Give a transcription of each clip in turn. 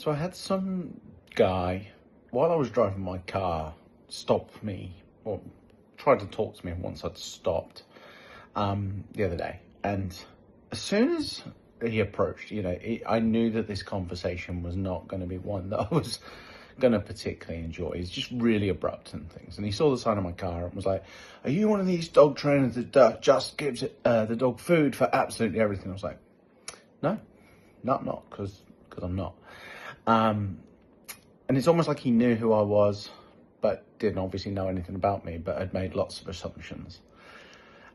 So I had some guy, while I was driving my car, stop me, or tried to talk to me once I'd stopped the other day. And as soon as he approached, I knew that this conversation was not going to be one that I was going to particularly enjoy. He's just really abrupt and things. And he saw the sign of my car and was like, "Are you one of these dog trainers that just gives the dog food for absolutely everything?" I was like, "No, not, because I'm not." And it's almost like he knew who I was, but didn't obviously know anything about me, but had made lots of assumptions.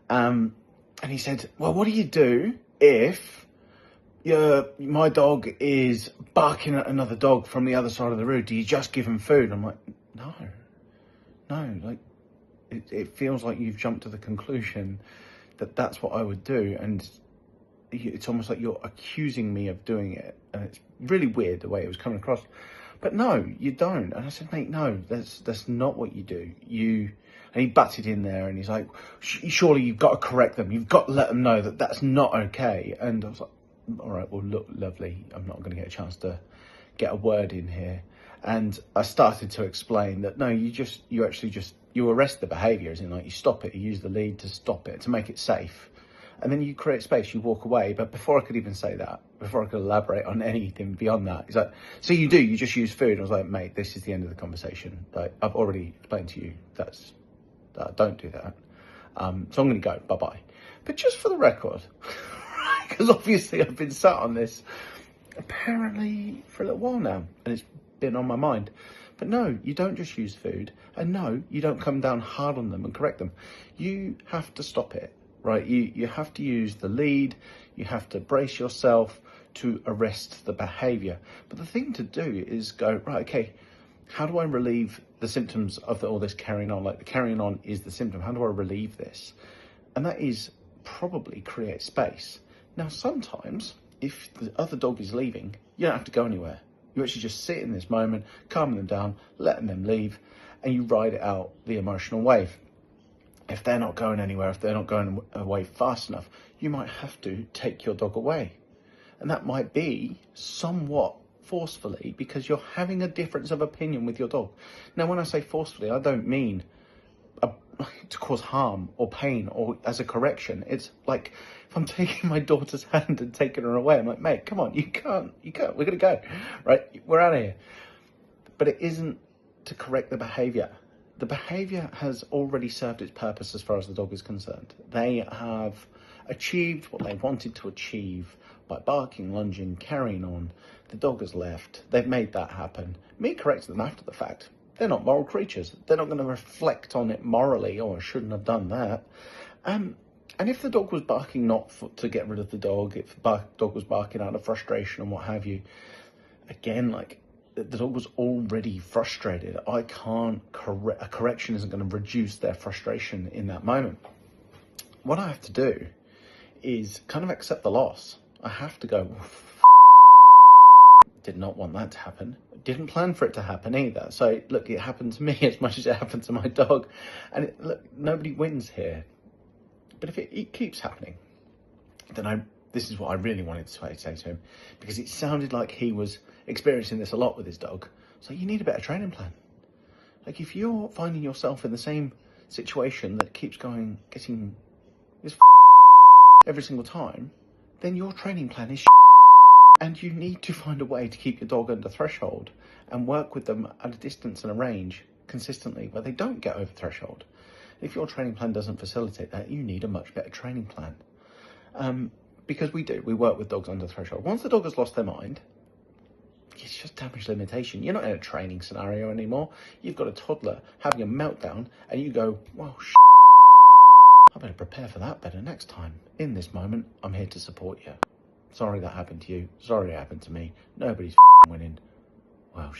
And he said, "Well, what do you do if my dog is barking at another dog from the other side of the road? Do you just give him food?" I'm like, no, like it feels like you've jumped to the conclusion that that's what I would do. And it's almost like you're accusing me of doing it. And it's really weird the way it was coming across. But no, you don't. And I said, "Mate, no, that's not what you do. And he butted in there and he's like, "Surely you've got to correct them. You've got to let them know that that's not okay." And I was like, "All right, well, look, lovely. I'm not going to get a chance to get a word in here." And I started to explain that, no, you arrest the behaviour, as in like you stop it, you use the lead to stop it, to make it safe. And then you create space, you walk away. But before I could even say that, before I could elaborate on anything beyond that, he's like, "So you just use food?" I was like, "Mate, this is the end of the conversation. Like, I've already explained to you don't do that. So I'm going to go, bye-bye." But just for the record, because obviously I've been sat on this apparently for a little while now, and it's been on my mind. But no, you don't just use food, and no, you don't come down hard on them and correct them. You have to stop it, right? You have to use the lead. You have to brace yourself to arrest the behaviour. But the thing to do is go, right, okay, how do I relieve the symptoms of all this carrying on? Like, the carrying on is the symptom. How do I relieve this? And that is probably create space. Now, sometimes if the other dog is leaving, you don't have to go anywhere. You actually just sit in this moment, calming them down, letting them leave, and you ride it out, the emotional wave. If they're not going anywhere, if they're not going away fast enough, you might have to take your dog away. And that might be somewhat forcefully, because you're having a difference of opinion with your dog. Now, when I say forcefully, I don't mean to cause harm or pain or as a correction. It's like, if I'm taking my daughter's hand and taking her away, I'm like, "Mate, come on, you can't, we're gonna go, right? We're out of here." But it isn't to correct the behaviour. The behaviour has already served its purpose as far as the dog is concerned. They have achieved what they wanted to achieve by barking, lunging, carrying on. The dog has left. They've made that happen. Me correcting them after the fact. They're not moral creatures. They're not going to reflect on it morally, "Oh, I shouldn't have done that." And if the dog was barking not to get rid of the dog, if the dog was barking out of frustration and what have you, again, like, the dog was already frustrated. A correction isn't going to reduce their frustration in that moment. What I have to do is kind of accept the loss. I have to go, did not want that to happen. Didn't plan for it to happen either. So look, it happened to me as much as it happened to my dog. And look, nobody wins here. But if it keeps happening, then this is what I really wanted to say to him, because it sounded like he was experiencing this a lot with his dog. So you need a better training plan. Like, if you're finding yourself in the same situation that keeps getting this every single time, then your training plan is and you need to find a way to keep your dog under threshold and work with them at a distance and a range consistently where they don't get over threshold. If your training plan doesn't facilitate that, you need a much better training plan. Because we work with dogs under threshold. Once the dog has lost their mind, it's just damage limitation. You're not in a training scenario anymore. You've got a toddler having a meltdown and you go, "Well, I better prepare for that better next time. In this moment, I'm here to support you. Sorry that happened to you. Sorry it happened to me. Nobody's winning. Well,